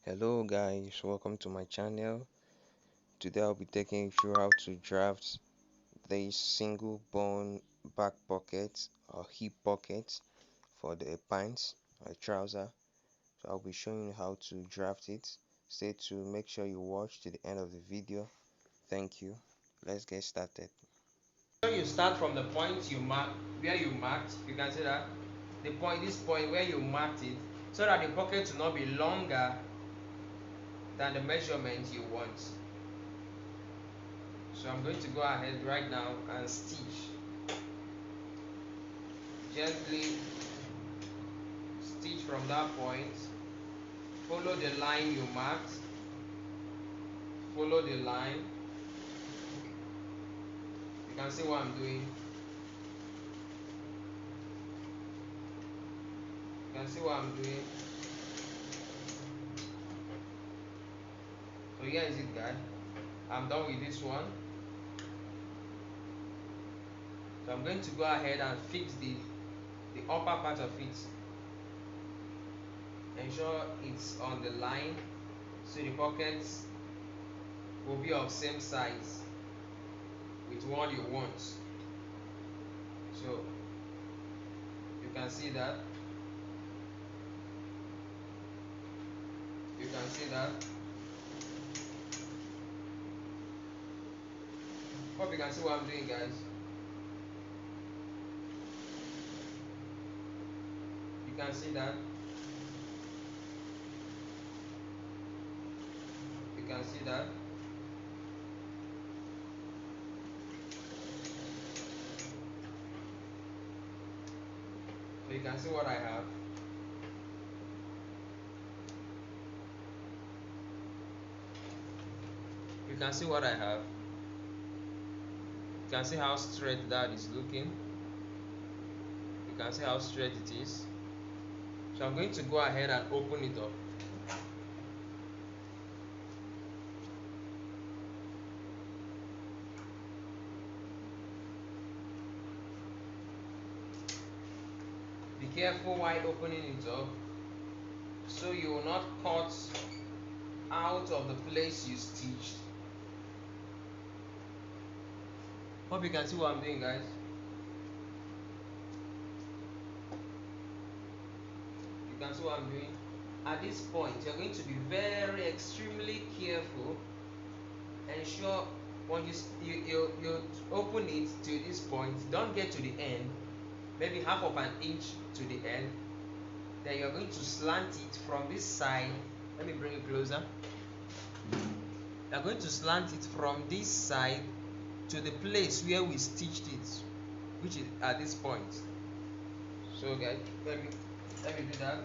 Hello guys, welcome to my channel. Today I'll be taking you through how to draft the single bone back pocket or hip pocket for the pants or trouser. So I'll be showing you how to draft it. Stay tuned, make sure you watch to the end of the video. Thank you. Let's get started. So you start from the point you mark where you marked. You can see that this point where you marked it, so that the pocket will not be longer than the measurement you want. So I'm going to go ahead right now and stitch. Gently stitch from that point. Follow the line you marked. Follow the line. You can see what I'm doing. You can see what I'm doing. So here is it, guys. I'm done with this one. So I'm going to go ahead and fix the upper part of it. Ensure it's on the line so the pockets will be of same size with what you want. So you can see that. You can see that. Hope you can see what I'm doing, guys. You can see that. You can see that. So you can see what I have. You can see what I have. You can see how straight that is looking. You can see how straight it is. So I'm going to go ahead and open it up. Be careful while opening it up so you will not cut out of the place you stitched. Hope you can see what I'm doing, guys. You can see what I'm doing. At this point, you're going to be very extremely careful. Ensure when you open it to this point, don't get to the end, maybe half of an inch to the end. Then you're going to slant it from this side. Let me bring it closer. You're going to slant it from this side to the place where we stitched it, which is at this point. So guys, let me do that.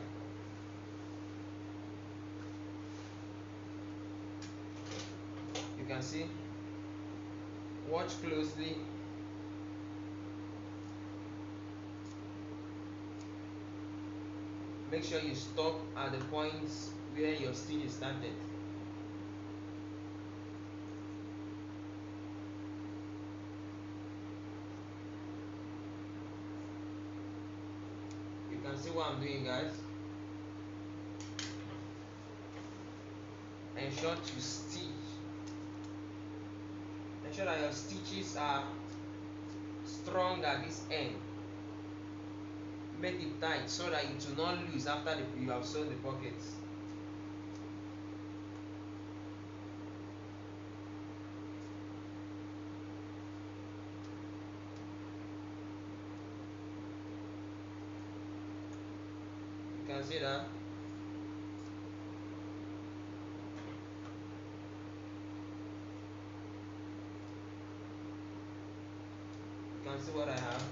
You can see. Watch closely. Make sure you stop at the points where your stitch is started. You can see what I'm doing, guys. Ensure to stitch. Ensure that your stitches are strong at this end. Make it tight so that it will not loose after you have sewn the pockets. You can see that. You can see what I have.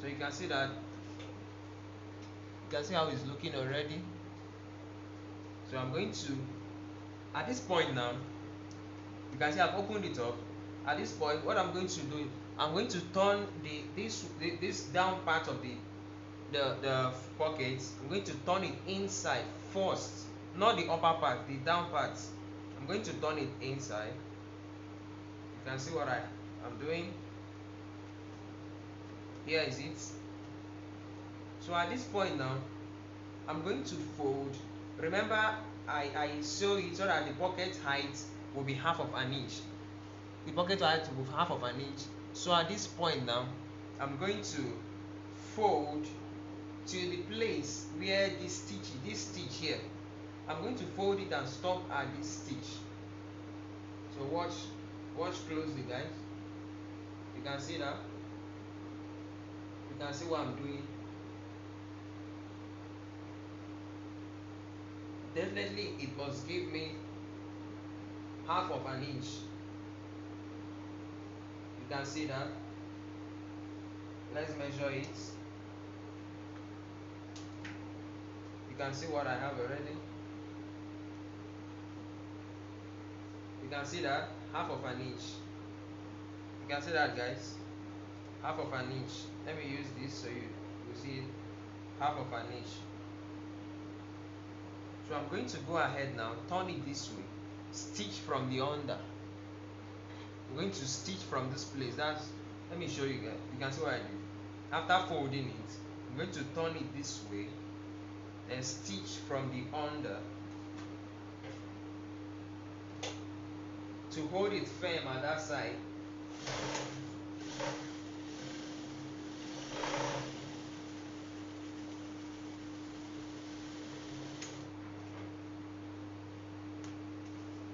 So you can see that. You can see how it's looking already. So I'm going to, at this point now, you can see I've opened it up. At this point, what I'm going to do, I'm going to turn this down part of the pocket. I'm going to turn it inside first, not the upper part, the down part. I'm going to turn it inside. You can see what I'm doing. Here is it. So at this point now, I'm going to fold Remember, I sew it so that the pocket height will be half of an inch. The pocket height will be half of an inch. So at this point now, I'm going to fold to the place where this stitch here. I'm going to fold it and stop at this stitch. So watch closely, guys. You can see that. You can see what I'm doing. Definitely, it must give me half of an inch. You can see that. Let's measure it. You can see what I have already. You can see that half of an inch. You can see that, guys. Half of an inch. Let me use this so you see half of an inch. So I'm going to go ahead now, turn it this way, stitch from the under. I'm going to stitch from this place. Let me show you guys. You can see what I do. After folding it, I'm going to turn it this way, then stitch from the under to hold it firm at that side.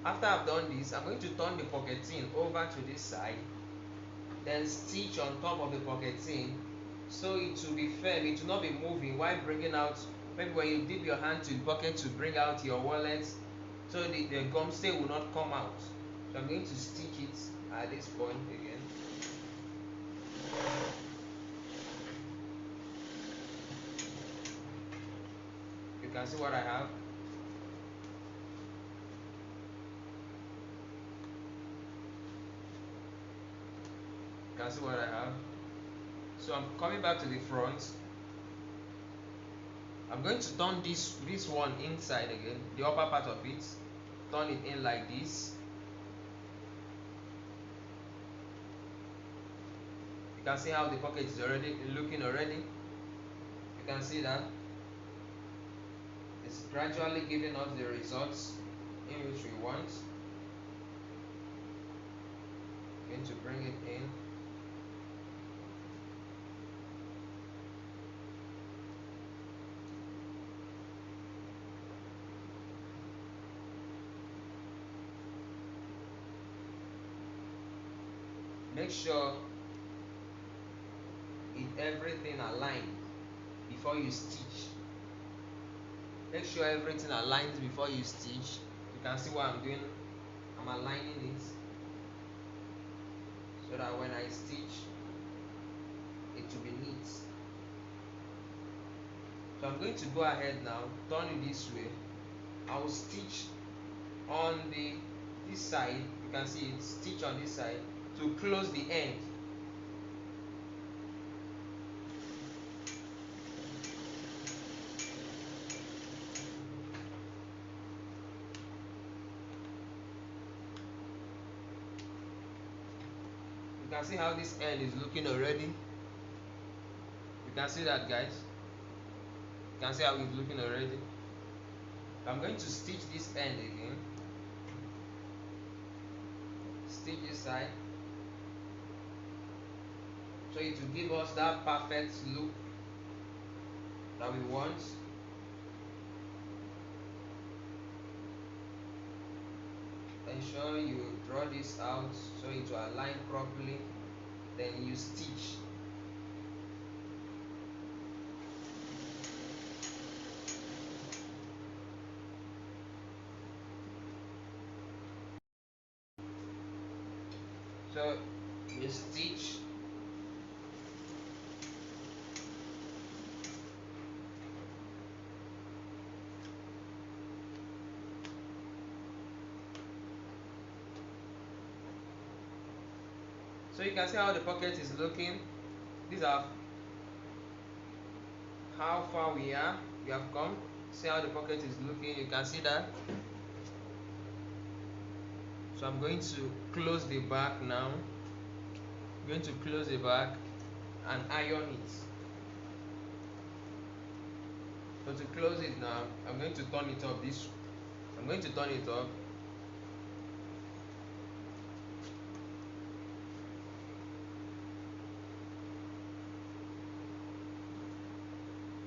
After I've done this, I'm going to turn the pocketing over to this side, then stitch on top of the pocketing so it will be firm. It will not be moving while bringing out. Maybe when you dip your hand to the pocket to bring out your wallet, so the gum stay will not come out. So I'm going to stitch it at this point again. You can see what I have. You can see what I have. So I'm coming back to the front. I'm going to turn this one inside again, the upper part of it. Turn it in like this. You can see how the pocket is already looking already. You can see that it's gradually giving us the results in which we want. Going to bring it in. Make sure everything aligned before you stitch. Make sure everything aligns before you stitch. You can see what I'm doing. I'm aligning it so that when I stitch, it will be neat. So I'm going to go ahead now, turn it this way. I will stitch on this side. You can see it, stitch on this side to close the end. You can see how this end is looking already. You can see that, guys. You can see how it's looking already. I'm going to stitch this end again. Stitch this side so it will give us that perfect look that we want. Ensure you draw this out so it will align properly, then you stitch. So you stitch. So you can see how the pocket is looking. These are how far we have come. See how the pocket is looking. You can see that. So I'm going to close the back now. I'm going to close the back and iron it. So So to close it now, I'm going to turn it up this. I'm going to turn it up.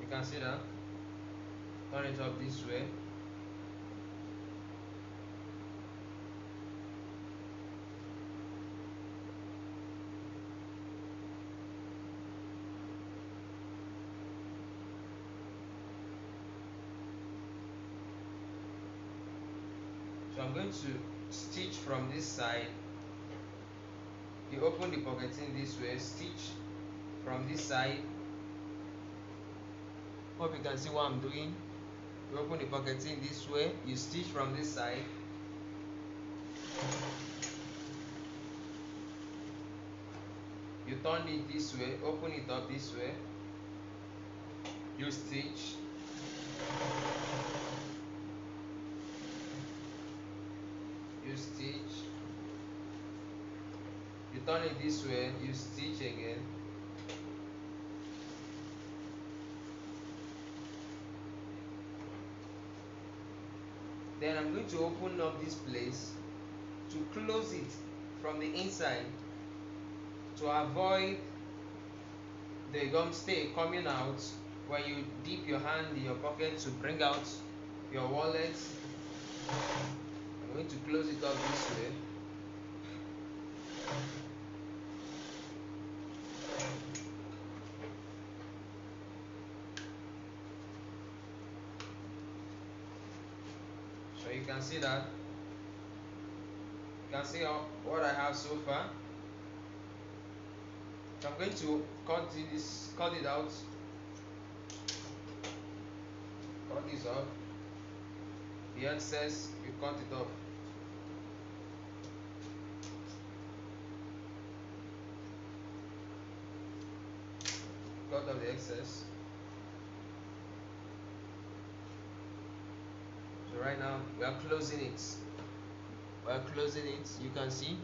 You can see that. Turn it up this way. So I'm going to stitch from this side. You open the pocket in this way, stitch from this side. Hope you can see what I'm doing. You open the pocket in this way, you stitch from this side. You turn it this way, open it up this way. You stitch. You stitch. You turn it this way, you stitch again. Then I'm going to open up this place to close it from the inside to avoid the gum stay coming out when you dip your hand in your pocket to bring out your wallet. I'm going to close it up this way. So you can see that. You can see what I have so far. So I'm going to cut it out. Cut this off. The excess, you cut it off. Cut off the excess. So right now we are closing it. We are closing it. You can see.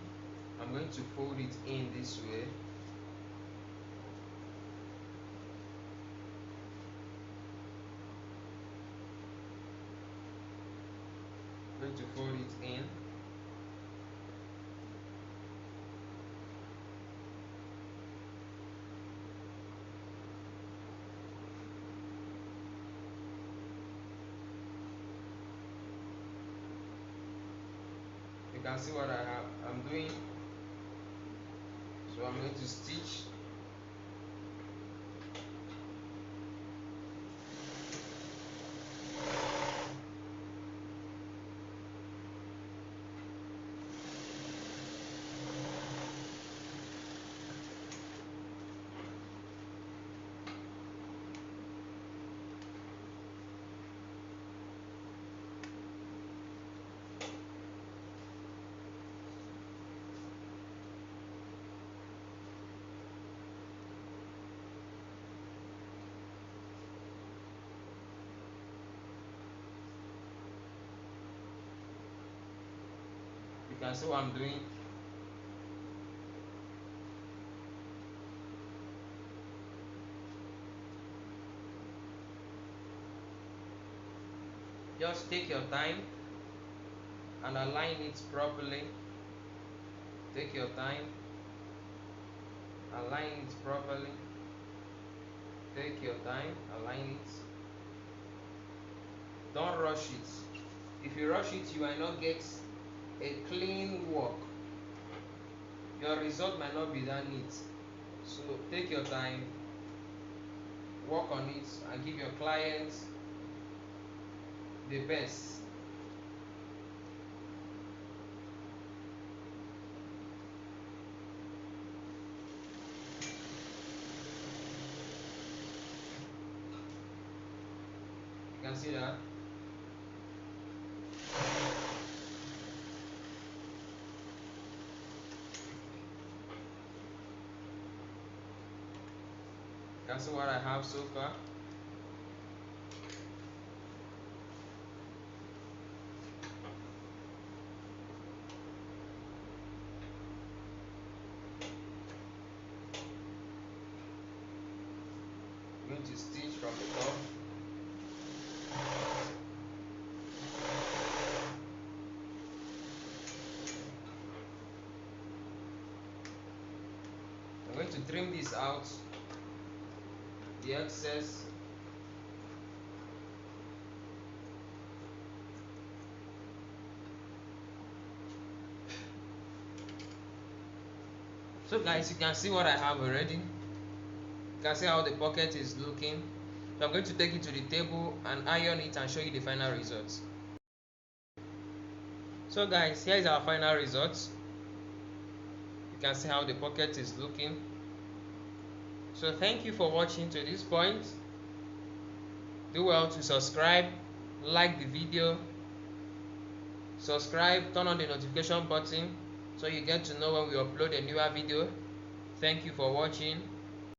I'm going to fold it in this way. I'm going to fold it in. You can see what I'm doing. So I'm going to stitch. You can see what I'm doing. Just take your time and align it properly. Take your time, align it properly. Take your time, align it. Don't rush it. If you rush it, you might not get a clean work. Your result might not be that neat. So take your time, work on it, and give your clients the best. You can see that. You can see what I have so far. I'm going to stitch from the top. trim this out, the excess. So guys, you can see what I have already. You can see how the pocket is looking. So I'm going to take it to the table and iron it and show you the final results. So guys, here is our final results. You can see how the pocket is looking. So thank you for watching to this point. Do well to subscribe, like the video, subscribe, turn on the notification button so you get to know when we upload a newer video. Thank you for watching.